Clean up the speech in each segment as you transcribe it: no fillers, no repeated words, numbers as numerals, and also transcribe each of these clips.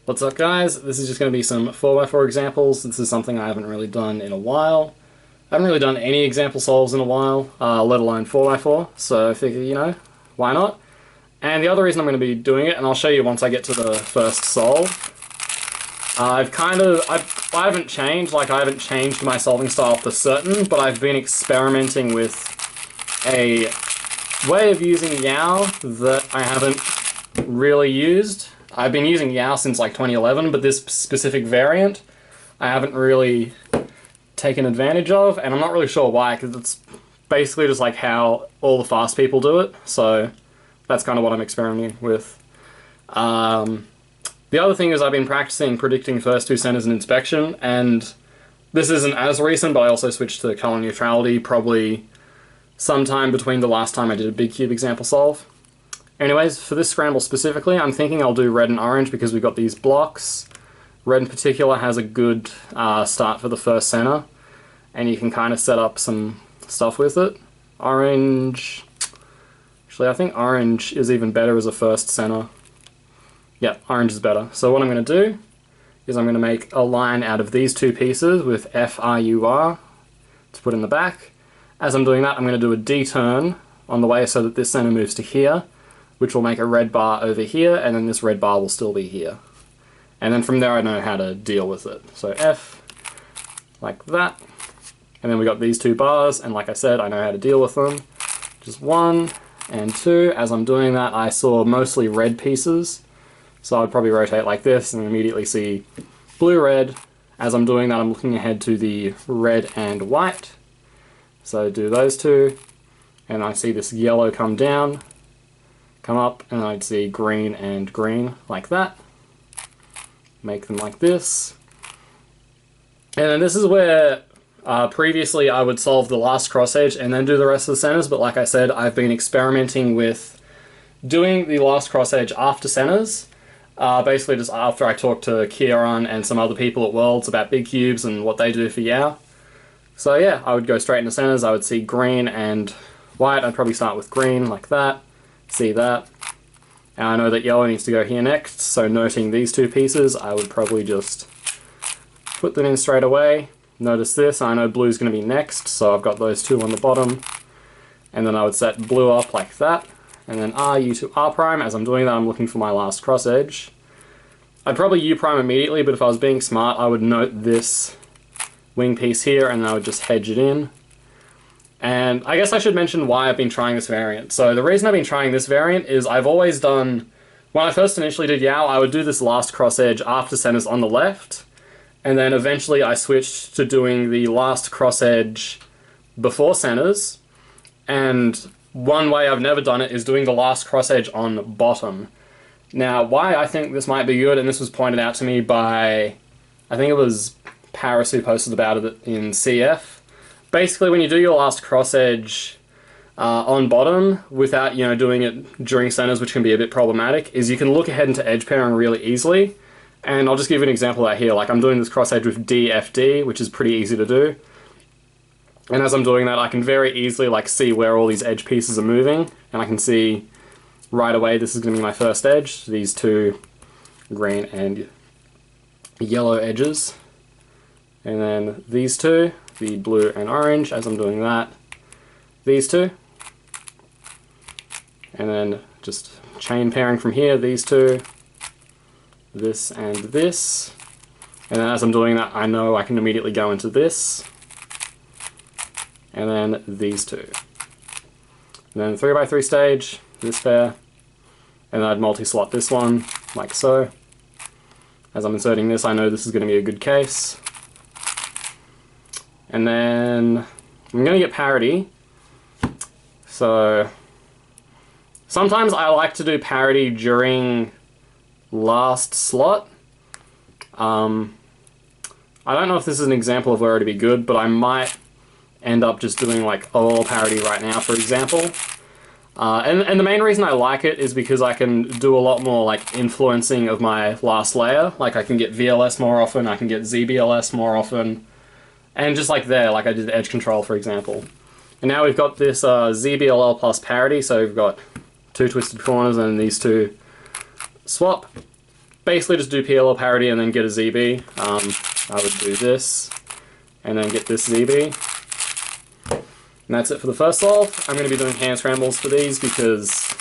What's up guys, this is just going to be some 4x4 examples. This is something I haven't really done in a while. I haven't really done any example solves in a while, let alone 4x4, so I figure, why not? And the other reason I'm going to be doing it, and I'll show you once I get to the first solve, I haven't changed, I haven't changed my solving style for certain, but I've been experimenting with a way of using Yao that I haven't really used. I've been using Yao since like 2011, but this specific variant I haven't really taken advantage of, and I'm not really sure why, because it's basically just like how all the fast people do it, so that's kind of what I'm experimenting with. The other thing is I've been practicing predicting first two centers in inspection, and this isn't as recent, but I also switched to color neutrality probably sometime between the last time I did a big cube example solve. Anyways, for this scramble specifically, I'm thinking I'll do red and orange because we've got these blocks. Red in particular has a good start for the first center, and you can kind of set up some stuff with it. Orange, actually I think orange is even better as a first center. Yeah, orange is better. So what I'm going to do is I'm going to make a line out of these two pieces with FRUR to put in the back. As I'm doing that, I'm going to do a D-turn on the way so that this center moves to here, which will make a red bar over here, and then this red bar will still be here. And then from there I know how to deal with it. So F, like that. And then we got these two bars, and like I said, I know how to deal with them. Just 1 and 2. As I'm doing that, I saw mostly red pieces. So I'd probably rotate like this and immediately see blue, red. As I'm doing that, I'm looking ahead to the red and white. So do those two, and I see this yellow come down, come up, and I'd see green and green like that. Make them like this. And then this is where previously I would solve the last cross edge and then do the rest of the centers, but like I said, I've been experimenting with doing the last cross edge after centers. Basically just after I talked to Kieran and some other people at Worlds about big cubes and what they do for Yao. So yeah, I would go straight into centers, I would see green and white. I'd probably start with green like that, see that. And I know that yellow needs to go here next, so noting these two pieces, I would probably just put them in straight away. Notice this, I know blue's going to be next, so I've got those two on the bottom. And then I would set blue up like that, and then R, U to R prime. As I'm doing that, I'm looking for my last cross edge. I'd probably U prime immediately, but if I was being smart, I would note this wing piece here, and then I would just hedge it in. And I guess I should mention why I've been trying this variant. So the reason I've been trying this variant is I've always done, when I first initially did Yao, I would do this last cross edge after centers on the left, and then eventually I switched to doing the last cross edge before centers, and one way I've never done it is doing the last cross edge on bottom. Now, why I think this might be good, and this was pointed out to me by, I think it was Paris who posted about it in CF. Basically, when you do your last cross edge on bottom without doing it during centers, which can be a bit problematic, is you can look ahead into edge pairing really easily. And I'll just give you an example out here. Like I'm doing this cross edge with DFD, which is pretty easy to do. And as I'm doing that, I can very easily see where all these edge pieces are moving, and I can see right away this is going to be my first edge. These two green and yellow edges. And then these two, the blue and orange, as I'm doing that, these two. And then just chain pairing from here, these two, this and this. And then as I'm doing that, I know I can immediately go into this. And then these two. And then 3x3 stage, this pair. And then I'd multi-slot this one, like so. As I'm inserting this, I know this is going to be a good case. And then I'm going to get parity. So sometimes I like to do parity during last slot. I don't know if this is an example of where it'd be good, but I might end up just doing all parity right now, for example. And the main reason I like it is because I can do a lot more influencing of my last layer. I can get VLS more often, I can get ZBLS more often. And just there, I did the edge control, for example. And now we've got this ZBLL plus parity, so we've got two twisted corners and these two swap. basically just do PLL parity and then get a ZB. I would do this, and then get this ZB. And that's it for the first solve. I'm going to be doing hand scrambles for these because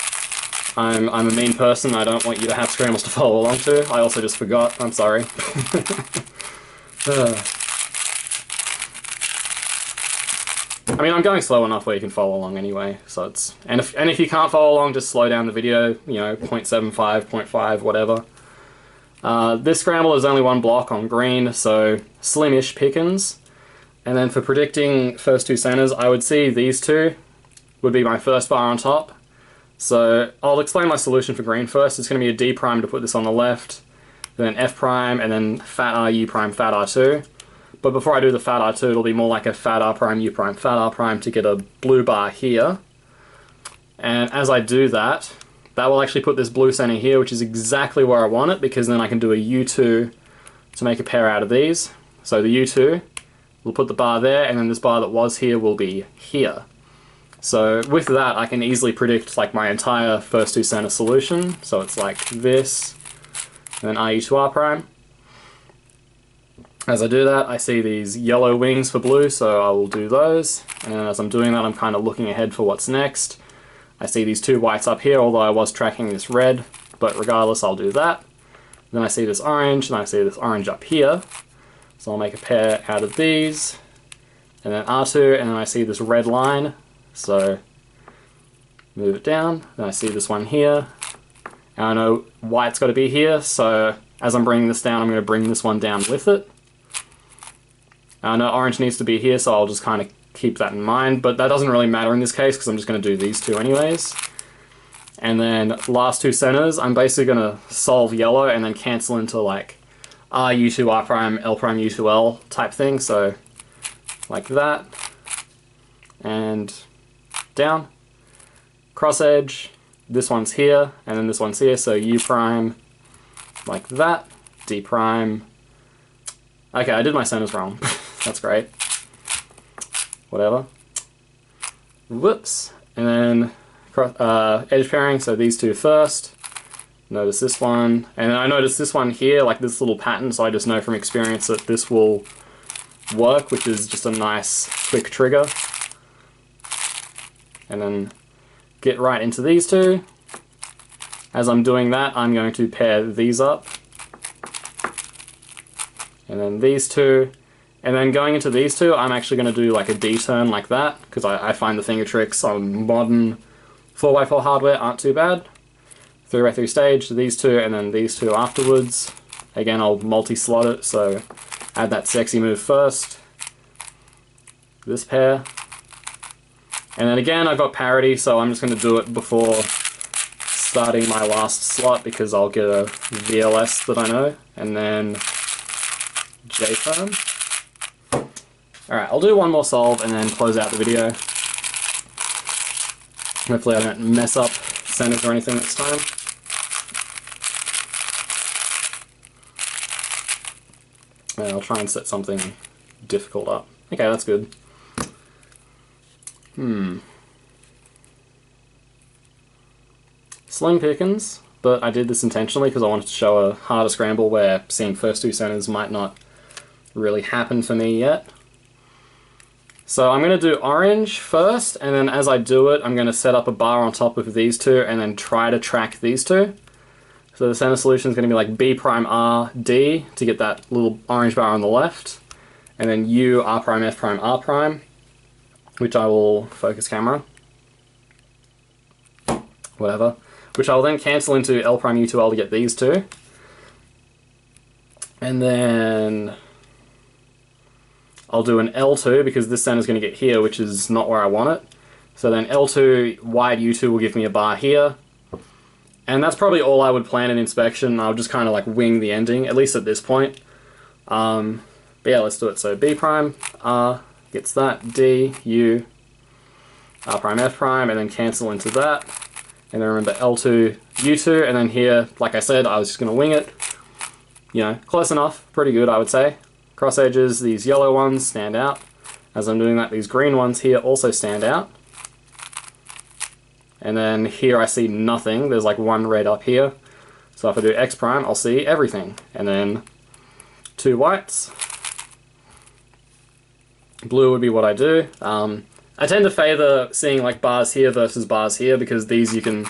I'm a mean person. I don't want you to have scrambles to follow along to. I also just forgot. I'm sorry. I mean, I'm going slow enough where you can follow along anyway, so it's... And if you can't follow along, just slow down the video, you know, 0.75, 0.5, whatever. This scramble is only one block on green, so slim-ish pickings. And then for predicting first two centers, I would see these two would be my first bar on top. So I'll explain my solution for green first. It's going to be a D prime to put this on the left, then F prime, and then fat R, U prime, fat R2. But before I do the fat R2, it'll be more like a fat R prime, U prime, fat R prime to get a blue bar here. And as I do that, that will actually put this blue center here, which is exactly where I want it, because then I can do a U2 to make a pair out of these. So the U2 will put the bar there, and then this bar that was here will be here. So with that, I can easily predict like my entire first two center solution. So it's like this, and then RU to R prime. As I do that, I see these yellow wings for blue, so I will do those. And as I'm doing that, I'm kind of looking ahead for what's next. I see these two whites up here, although I was tracking this red, but regardless, I'll do that. Then I see this orange, and I see this orange up here. So I'll make a pair out of these, and then R2, and then I see this red line, so move it down. Then I see this one here, and I know white's got to be here, so as I'm bringing this down, I'm going to bring this one down with it. I know orange needs to be here, so I'll just kind of keep that in mind, but that doesn't really matter in this case because I'm just going to do these two anyways. And then last two centers, I'm basically going to solve yellow and then cancel into like R, U2, R prime, L prime, U2, L type thing, so like that, and down, cross edge, this one's here, and then this one's here, so U prime, like that, D prime. Okay, I did my centers wrong. That's great. Whatever. Whoops. And then edge pairing, so these two first. Notice this one. And I notice this one here, like this little pattern, so I just know from experience that this will work, which is just a nice quick trigger. And then get right into these two. As I'm doing that, I'm going to pair these up. And then these two. And then going into these two, I'm actually going to do like a D turn like that, because I find the finger tricks on modern 4x4 hardware aren't too bad. 3x3 stage, these two, and then these two afterwards. Again, I'll multi-slot it, so add that sexy move first. This pair. And then again, I've got parity, so I'm just going to do it before starting my last slot, because I'll get a VLS that I know, and then J-firm. Alright, I'll do one more solve and then close out the video. Hopefully I don't mess up centers or anything next time. And I'll try and set something difficult up. Okay, that's good. Slim pickings, but I did this intentionally because I wanted to show a harder scramble where seeing first two centers might not really happen for me yet. So I'm going to do orange first, and then as I do it, I'm going to set up a bar on top of these two and then try to track these two. So the center solution is going to be like B prime R, D to get that little orange bar on the left, and then U, R prime, F prime, R prime, which I will focus camera, whatever, which I will then cancel into L prime, U to L to get these two. And then I'll do an L2 because this center is going to get here, which is not where I want it. So then L2, wide U2 will give me a bar here. And that's probably all I would plan in inspection. I'll just kind of like wing the ending, at least at this point. But yeah, let's do it. So B prime, R gets that, D, U, R prime, F prime, and then cancel into that. And then remember L2, U2, and then here, like I said, I was just going to wing it. You know, close enough, pretty good I would say. Cross edges, these yellow ones stand out. As I'm doing that, these green ones here also stand out. And then here I see nothing, there's like one red up here. So So if I do X prime, I'll see everything. And then 2 whites. Blue would be what I do. I tend to favour seeing like bars here versus bars here because these you can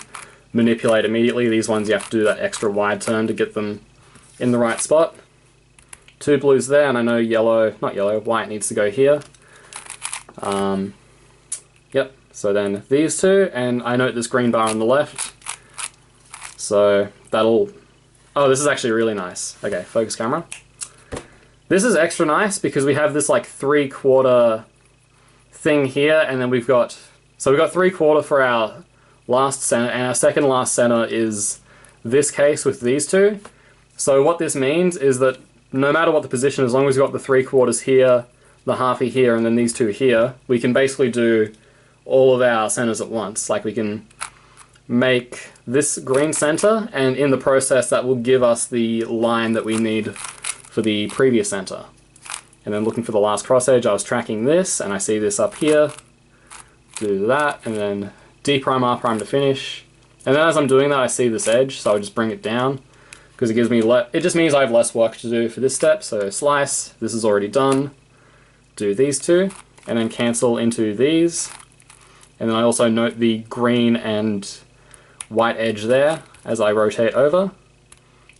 manipulate immediately. These ones you have to do that extra wide turn to get them in the right spot. 2 blues there, and I know white needs to go here. Yep, so then these 2, and I note this green bar on the left. So that'll... Oh, this is actually really nice. Okay, focus camera. This is extra nice because we have this like 3/4 thing here, and then we've got... So we've got 3/4 for our last center, and our second last center is this case with these 2. So what this means is that no matter what the position, as long as we've got the 3/4 here, the halfy here, and then these 2 here, we can basically do all of our centers at once. Like we can make this green center, and in the process that will give us the line that we need for the previous center. And then looking for the last cross edge, I was tracking this, and I see this up here. Do that, and then D prime, R prime to finish. And then as I'm doing that, I see this edge, so I just bring it down, because it gives me it just means I have less work to do for this step. So slice, this is already done. Do these 2, and then cancel into these. And then I also note the green and white edge there as I rotate over.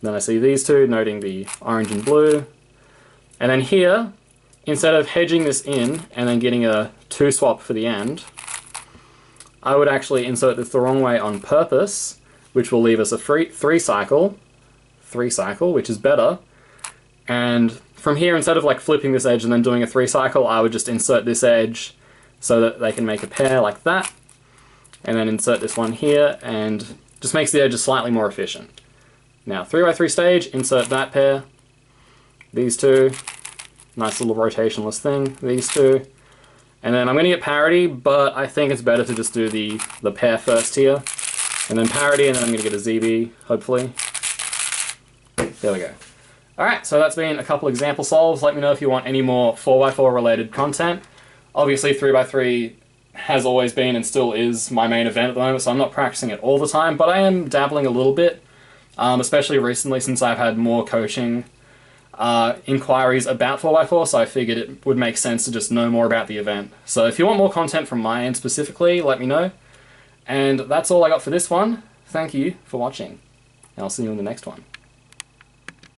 Then I see these 2, noting the orange and blue. And then here, instead of hedging this in and then getting a 2 swap for the end, I would actually insert this the wrong way on purpose, which will leave us a 3 cycle, which is better. And from here, instead of like flipping this edge and then doing a 3 cycle, I would just insert this edge so that they can make a pair like that. And then insert this one here, and just makes the edges slightly more efficient. Now 3x3 stage, insert that pair, these 2, nice little rotationless thing, these 2. And then I'm going to get parity, but I think it's better to just do the pair first here. And then parity, and then I'm going to get a ZB, hopefully. There we go. Alright, so that's been a couple example solves. Let me know if you want any more 4x4 related content. Obviously 3x3 has always been and still is my main event at the moment, so I'm not practicing it all the time, but I am dabbling a little bit, especially recently since I've had more coaching inquiries about 4x4, so I figured it would make sense to just know more about the event. So if you want more content from my end specifically, let me know. And that's all I got for this one. Thank you for watching, and I'll see you in the next one.